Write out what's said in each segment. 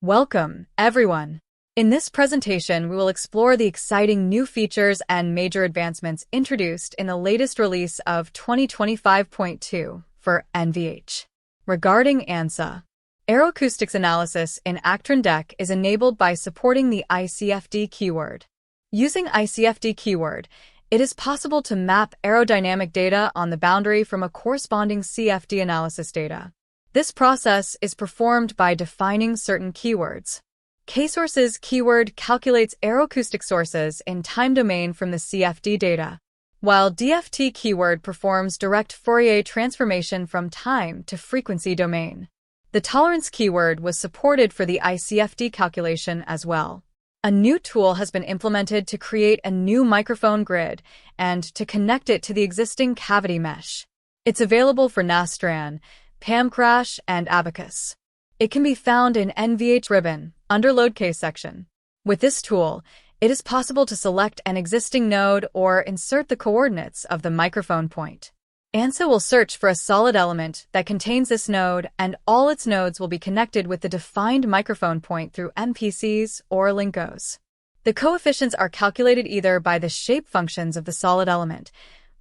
Welcome, everyone. In this presentation, we will explore the exciting new features and major advancements introduced in the latest release of 2025.2 for NVH. Regarding ANSA, aeroacoustics analysis in Actron DEC is enabled by supporting the ICFD keyword. Using ICFD keyword, it is possible to map aerodynamic data on the boundary from a corresponding CFD analysis data. This process is performed by defining certain keywords. K-sources keyword calculates aeroacoustic sources in time domain from the CFD data, while DFT keyword performs direct Fourier transformation from time to frequency domain. The tolerance keyword was supported for the ICFD calculation as well. A new tool has been implemented to create a new microphone grid and to connect it to the existing cavity mesh. It's available for Nastran, PAMcrash, and Abacus. It can be found in NVH ribbon under load case section. With this tool, it is possible to select an existing node or insert the coordinates of the microphone point. ANSA will search for a solid element that contains this node, and all its nodes will be connected with the defined microphone point through MPCs or Linkos. The coefficients are calculated either by the shape functions of the solid element,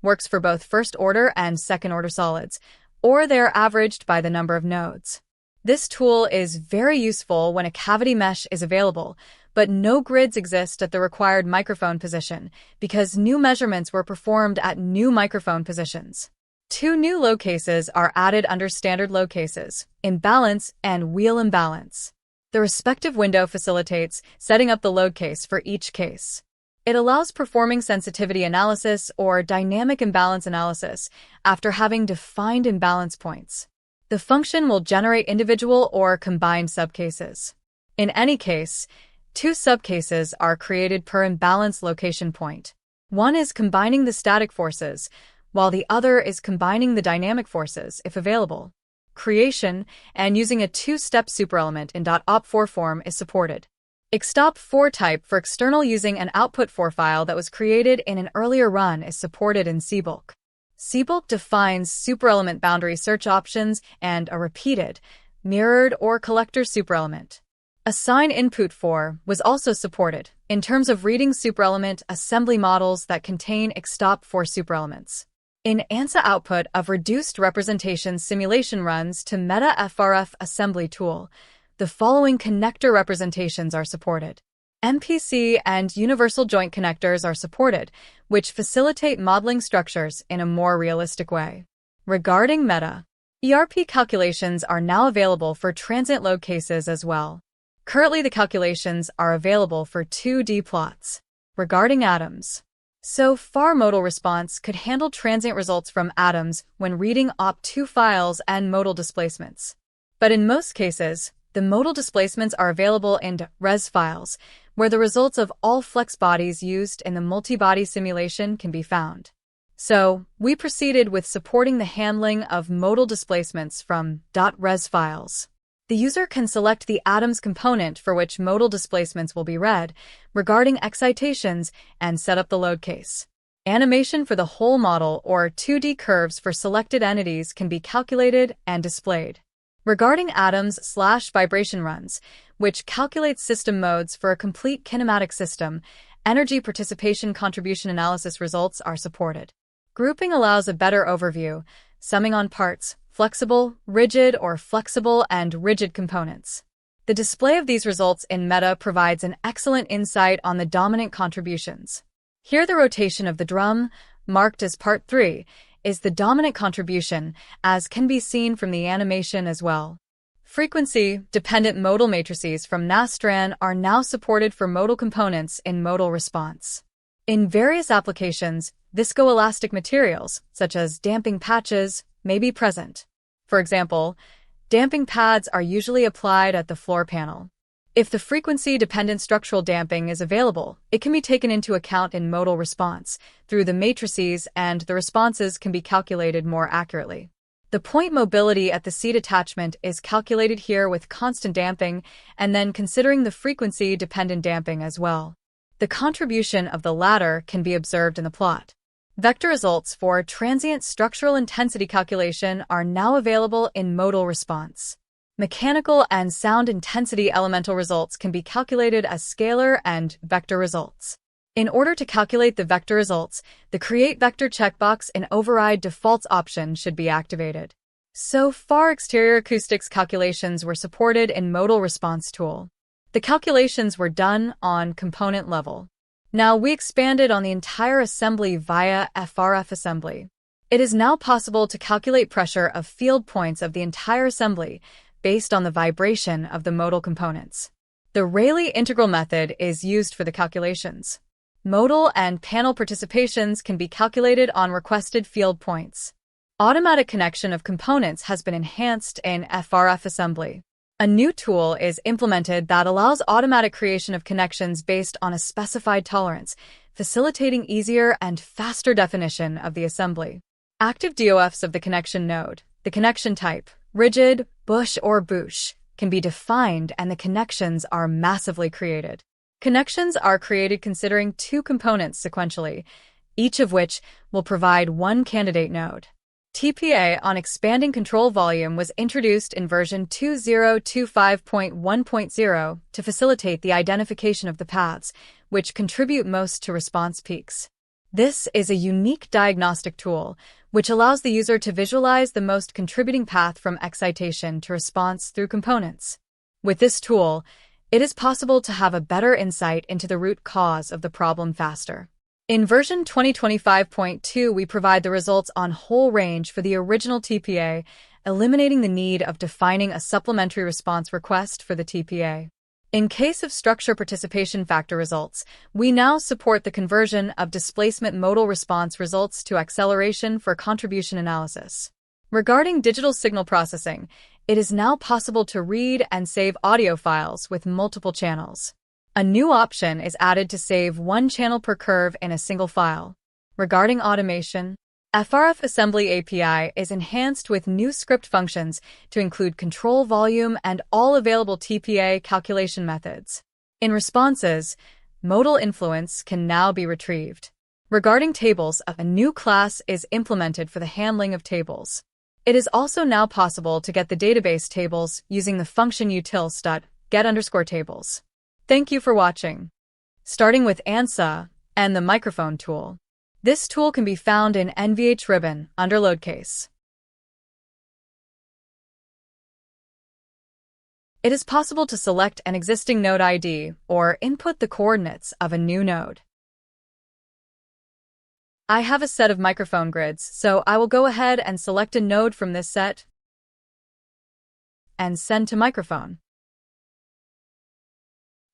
works for both first-order and second-order solids, or they are averaged by the number of nodes. This tool is very useful when a cavity mesh is available, but no grids exist at the required microphone position because new measurements were performed at new microphone positions. Two new load cases are added under standard load cases, imbalance and wheel imbalance. The respective window facilitates setting up the load case for each case. It allows performing sensitivity analysis or dynamic imbalance analysis after having defined imbalance points. The function will generate individual or combined subcases. In any case, two subcases are created per imbalance location point. One is combining the static forces, while the other is combining the dynamic forces if available. Creation and using a two-step superelement in .op4 form is supported. Extop4 type for external using an output4 file that was created in an earlier run is supported in CBulk. CBulk defines superelement boundary search options and a repeated, mirrored, or collector superelement. Assign input for was also supported in terms of reading superelement assembly models that contain Extop4 superelements. In ANSA output of reduced representation simulation runs to Meta FRF assembly tool, the following connector representations are supported. MPC and universal joint connectors are supported, which facilitate modeling structures in a more realistic way. Regarding Meta, ERP calculations are now available for transient load cases as well. Currently, the calculations are available for 2D plots. Regarding atoms, so far modal response could handle transient results from atoms when reading OP2 files and modal displacements. But in most cases, the modal displacements are available in res files, where the results of all flex bodies used in the multi-body simulation can be found. So, we proceeded with supporting the handling of modal displacements from .res files. The user can select the atoms component for which modal displacements will be read, regarding excitations, and set up the load case. Animation for the whole model or 2D curves for selected entities can be calculated and displayed. Regarding atoms/vibration runs, which calculates system modes for a complete kinematic system, energy participation contribution analysis results are supported. Grouping allows a better overview, summing on parts, flexible, rigid, or flexible and rigid components. The display of these results in Meta provides an excellent insight on the dominant contributions. Here the rotation of the drum, marked as part 3, is the dominant contribution, as can be seen from the animation as well. Frequency-dependent modal matrices from Nastran are now supported for modal components in modal response. In various applications, viscoelastic materials, such as damping patches, may be present. For example, damping pads are usually applied at the floor panel. If the frequency-dependent structural damping is available, it can be taken into account in modal response through the matrices, and the responses can be calculated more accurately. The point mobility at the seat attachment is calculated here with constant damping and then considering the frequency-dependent damping as well. The contribution of the latter can be observed in the plot. Vector results for transient structural intensity calculation are now available in modal response. Mechanical and sound intensity elemental results can be calculated as scalar and vector results. In order to calculate the vector results, the Create Vector checkbox and Override Defaults option should be activated. So far, exterior acoustics calculations were supported in Modal Response tool. The calculations were done on component level. Now we expanded on the entire assembly via FRF assembly. It is now possible to calculate pressure of field points of the entire assembly based on the vibration of the modal components. The Rayleigh integral method is used for the calculations. Modal and panel participations can be calculated on requested field points. Automatic connection of components has been enhanced in FRF assembly. A new tool is implemented that allows automatic creation of connections based on a specified tolerance, facilitating easier and faster definition of the assembly. Active DOFs of the connection node, the connection type, rigid, bush, or bush, can be defined and the connections are massively created. Connections are created considering two components sequentially, each of which will provide one candidate node. TPA on expanding control volume was introduced in version 2025.1.0 to facilitate the identification of the paths, which contribute most to response peaks. This is a unique diagnostic tool, which allows the user to visualize the most contributing path from excitation to response through components. With this tool, it is possible to have a better insight into the root cause of the problem faster. In version 2025.2, we provide the results on whole range for the original TPA, eliminating the need of defining a supplementary response request for the TPA. In case of structure participation factor results, we now support the conversion of displacement modal response results to acceleration for contribution analysis. Regarding digital signal processing, it is now possible to read and save audio files with multiple channels. A new option is added to save one channel per curve in a single file. Regarding automation, FRF Assembly API is enhanced with new script functions to include control volume and all available TPA calculation methods. In responses, modal influence can now be retrieved. Regarding tables, a new class is implemented for the handling of tables. It is also now possible to get the database tables using the function utils.get_tables. Thank you for watching. Starting with ANSA and the microphone tool. This tool can be found in NVH ribbon under load case. It is possible to select an existing node ID or input the coordinates of a new node. I have a set of microphone grids, so I will go ahead and select a node from this set and send to microphone.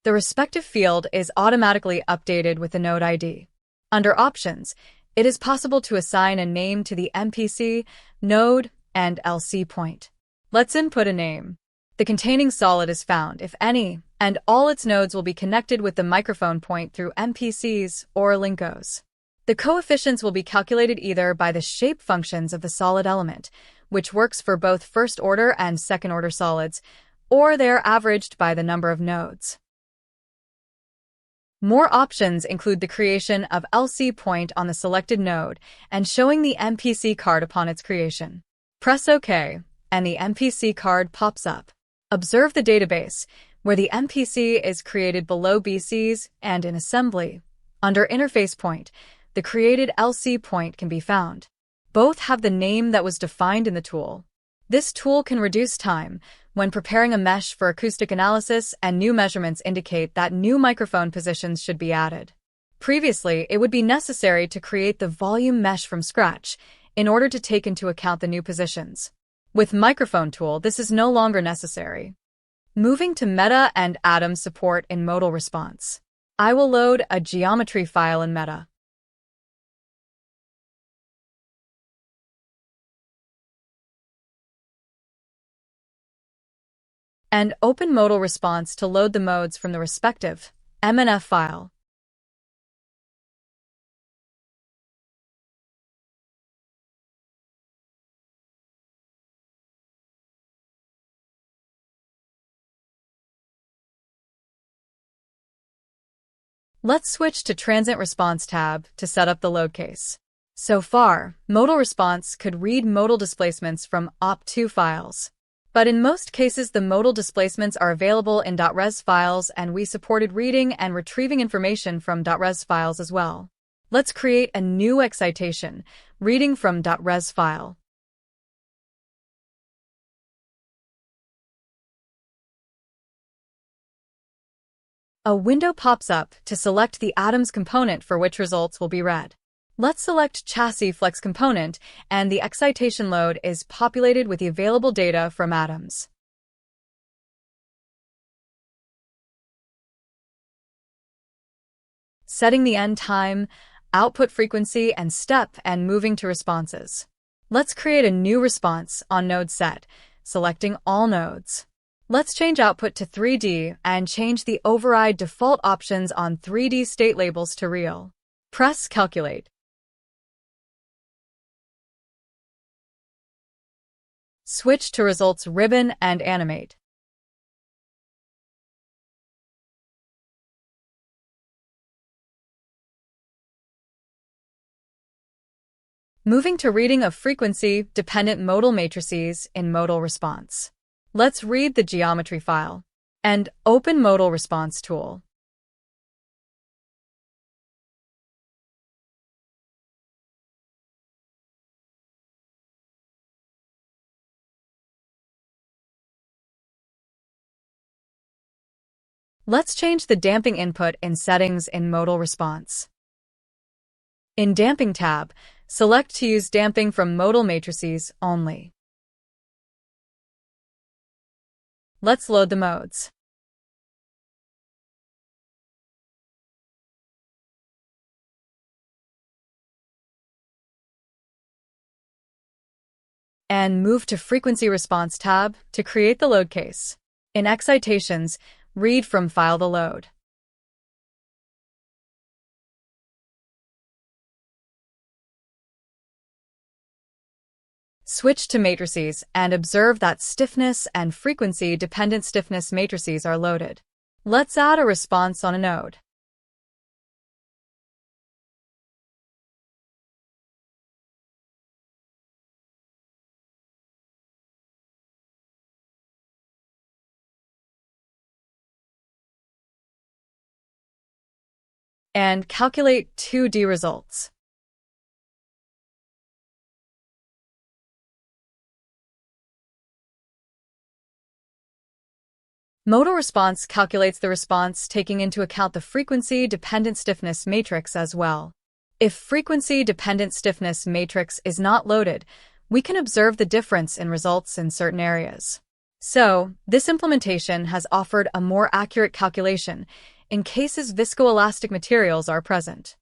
The respective field is automatically updated with the node ID. Under Options, it is possible to assign a name to the MPC, node, and LC point. Let's input a name. The containing solid is found, if any, and all its nodes will be connected with the microphone point through MPCs or Linkos. The coefficients will be calculated either by the shape functions of the solid element, which works for both first-order and second-order solids, or they are averaged by the number of nodes. More options include the creation of LC point on the selected node and showing the MPC card upon its creation. Press OK, and the MPC card pops up. Observe the database, where the MPC is created below BCs and in assembly. Under Interface Point, the created LC point can be found. Both have the name that was defined in the tool. This tool can reduce time when preparing a mesh for acoustic analysis, and new measurements indicate that new microphone positions should be added. Previously, it would be necessary to create the volume mesh from scratch in order to take into account the new positions. With Microphone tool, this is no longer necessary. Moving to Meta and Atom support in modal response. I will load a geometry file in Meta. And open modal response to load the modes from the respective MNF file. Let's switch to Transient Response tab to set up the load case. So far, modal response could read modal displacements from OP2 files. But in most cases, the modal displacements are available in .res files, and we supported reading and retrieving information from .res files as well. Let's create a new excitation, reading from .res file. A window pops up to select the atoms component for which results will be read. Let's select Chassis Flex component, and the excitation load is populated with the available data from atoms. Setting the end time, output frequency, and step, and moving to responses. Let's create a new response on node set, selecting all nodes. Let's change output to 3D and change the override default options on 3D state labels to real. Press Calculate. Switch to Results ribbon and animate. Moving to reading of frequency-dependent modal matrices in modal response. Let's read the geometry file and open Modal Response tool. Let's change the damping input in Settings in Modal Response. In Damping tab, select to use damping from modal matrices only. Let's load the modes. And move to Frequency Response tab to create the load case. In Excitations, read from File the load. Switch to matrices and observe that stiffness and frequency-dependent stiffness matrices are loaded. Let's add a response on a node. And calculate 2D results. Modal response calculates the response taking into account the frequency-dependent stiffness matrix as well. If frequency-dependent stiffness matrix is not loaded, we can observe the difference in results in certain areas. So, this implementation has offered a more accurate calculation in cases viscoelastic materials are present.